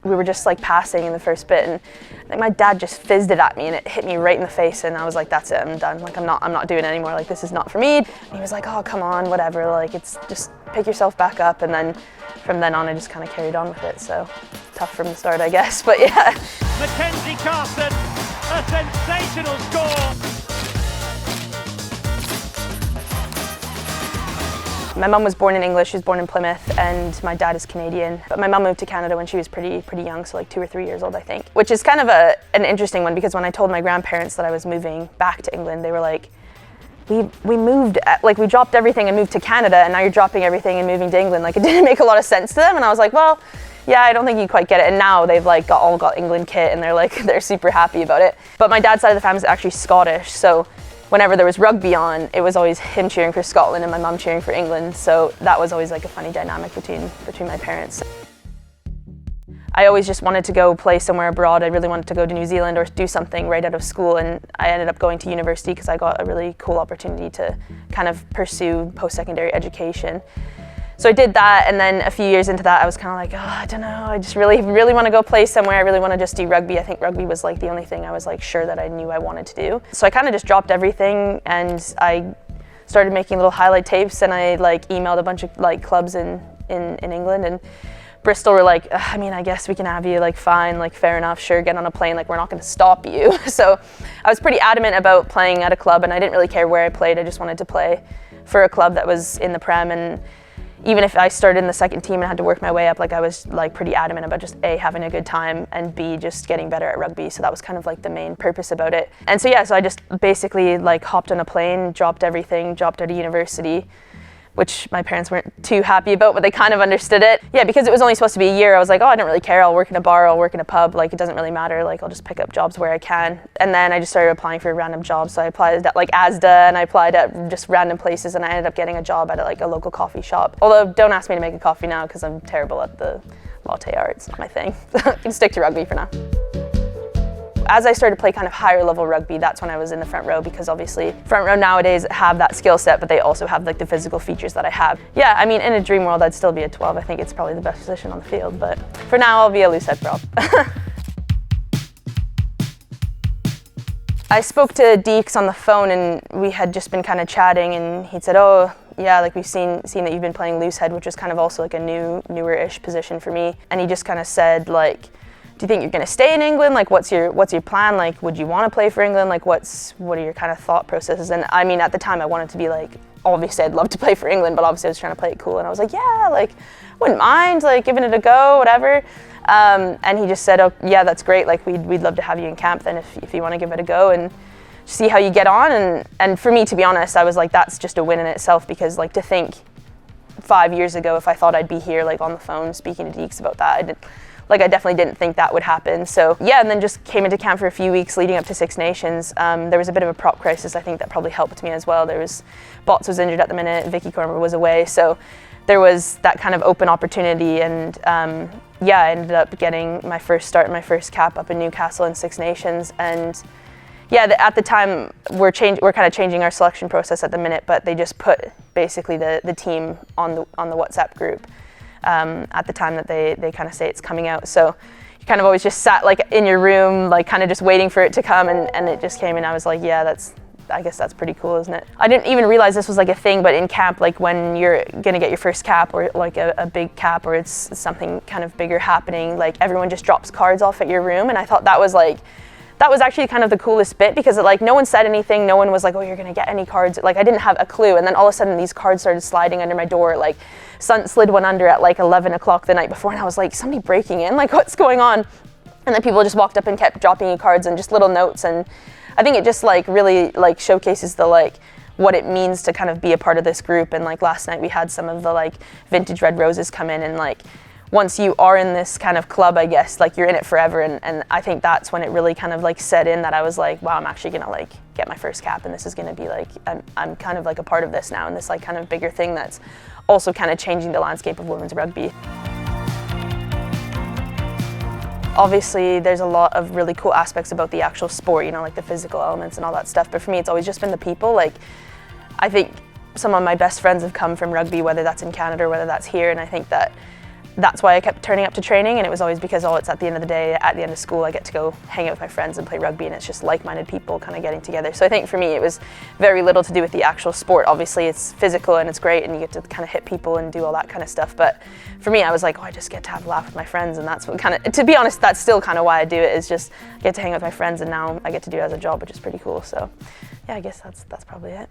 We were just like passing in the first bit, and I think my dad just fizzed it at me and it hit me right in the face, and I was like, that's it, I'm done. Like I'm not doing it anymore. Like this is not for me. And he was like, oh, come on, whatever. Like it's just pick yourself back up. And then from then on, I just kind of carried on with it. So tough from the start, I guess, but yeah. Mackenzie Carson, a sensational score. My mum was born in England, she was born in Plymouth, and my dad is Canadian. But my mum moved to Canada when she was pretty young, so like 2 or 3 years old, I think. Which is kind of an interesting one, because when I told my grandparents that I was moving back to England, they were like, we moved, like we dropped everything and moved to Canada, and now you're dropping everything and moving to England. Like it didn't make a lot of sense to them, and I was like, well, yeah, I don't think you quite get it. And now they've like all got England kit, and they're super happy about it. But my dad's side of the family is actually Scottish, so whenever there was rugby on, it was always him cheering for Scotland and my mum cheering for England. So that was always like a funny dynamic between my parents. I always just wanted to go play somewhere abroad. I really wanted to go to New Zealand or do something right out of school, and I ended up going to university because I got a really cool opportunity to kind of pursue post-secondary education. So I did that, and then a few years into that, I was kind of like, oh, I don't know, I just really want to go play somewhere. I really want to just do rugby. I think rugby was like the only thing I was like sure that I knew I wanted to do. So I kind of just dropped everything, and I started making little highlight tapes, and I like emailed a bunch of like clubs in England, and Bristol were like, I mean, I guess we can have you, like fine, like fair enough, sure, get on a plane, like we're not going to stop you. So I was pretty adamant about playing at a club, and I didn't really care where I played. I just wanted to play for a club that was in the Prem, and even if I started in the second team and had to work my way up, like I was like pretty adamant about just A, having a good time, and B, just getting better at rugby. So that was kind of like the main purpose about it. And so yeah, so I just basically like hopped on a plane, dropped everything, dropped out of university, which my parents weren't too happy about, but they kind of understood it. Yeah, because it was only supposed to be a year, I was like, oh, I don't really care. I'll work in a bar, I'll work in a pub, like it doesn't really matter. Like I'll just pick up jobs where I can. And then I just started applying for random jobs. So I applied at like Asda, and I applied at just random places, and I ended up getting a job at like a local coffee shop. Although don't ask me to make a coffee now because I'm terrible at the latte art. It's not my thing. I can stick to rugby for now. As I started to play kind of higher level rugby, that's when I was in the front row, because obviously front row nowadays have that skill set, but they also have like the physical features that I have. Yeah, I mean, in a dream world, I'd still be a 12. I think it's probably the best position on the field, but for now, I'll be a loose head prop. I spoke to Deeks on the phone, and we had just been kind of chatting, and he'd said, oh, yeah, like we've seen that you've been playing loose head, which is kind of also like a newer-ish position for me. And he just kind of said, like, do you think you're going to stay in England? Like, what's your plan? Like, would you want to play for England? Like, what are your kind of thought processes? And I mean, at the time I wanted to be like, obviously I'd love to play for England, but obviously I was trying to play it cool. And I was like, yeah, like, wouldn't mind, like, giving it a go, whatever. And he just said, oh, yeah, that's great. Like, we'd love to have you in camp then if you want to give it a go and see how you get on. And for me, to be honest, I was like, that's just a win in itself, because like to think 5 years ago, if I thought I'd be here like on the phone speaking to Deeks about that, I definitely didn't think that would happen. So yeah, and then just came into camp for a few weeks leading up to Six Nations. There was a bit of a prop crisis, I think that probably helped me as well. Botts was injured at the minute, Vicky Cormer was away, so there was that kind of open opportunity, and yeah, I ended up getting my first start and my first cap up in Newcastle in Six Nations. And yeah, at the time we're kind of changing our selection process at the minute, but they just put basically the team on the WhatsApp group at the time that they kind of say it's coming out. So you kind of always just sat like in your room, like kind of just waiting for it to come, and it just came, and I was like, yeah, I guess that's pretty cool, isn't it? I didn't even realize this was like a thing, but in camp, like when you're gonna get your first cap, or like a big cap, or it's something kind of bigger happening, like everyone just drops cards off at your room, and I thought that was actually kind of the coolest bit, because like no one said anything, no one was like, oh, you're gonna get any cards. Like I didn't have a clue, and then all of a sudden these cards started sliding under my door. Like slid one under at like 11 o'clock the night before, and I was like, somebody breaking in? Like what's going on? And then people just walked up and kept dropping you cards and just little notes, and I think it just like really like showcases the like what it means to kind of be a part of this group. And like last night we had some of the like vintage Red Roses come in, and like once you are in this kind of club, I guess, like you're in it forever. And I think that's when it really kind of like set in that I was like, wow, I'm actually gonna like get my first cap, and this is gonna be like, I'm kind of like a part of this now, and this like kind of bigger thing that's also kind of changing the landscape of women's rugby. Obviously, there's a lot of really cool aspects about the actual sport, you know, like the physical elements and all that stuff. But for me, it's always just been the people. Like, I think some of my best friends have come from rugby, whether that's in Canada or whether that's here. And I think that that's why I kept turning up to training, and it was always because, it's at the end of the day, at the end of school, I get to go hang out with my friends and play rugby, and it's just like-minded people kind of getting together. So I think for me it was very little to do with the actual sport. Obviously it's physical and it's great and you get to kind of hit people and do all that kind of stuff, but for me I was like, I just get to have a laugh with my friends, and that's what kind of, to be honest, that's still kind of why I do it, is just I get to hang out with my friends, and now I get to do it as a job, which is pretty cool. So yeah, I guess that's probably it.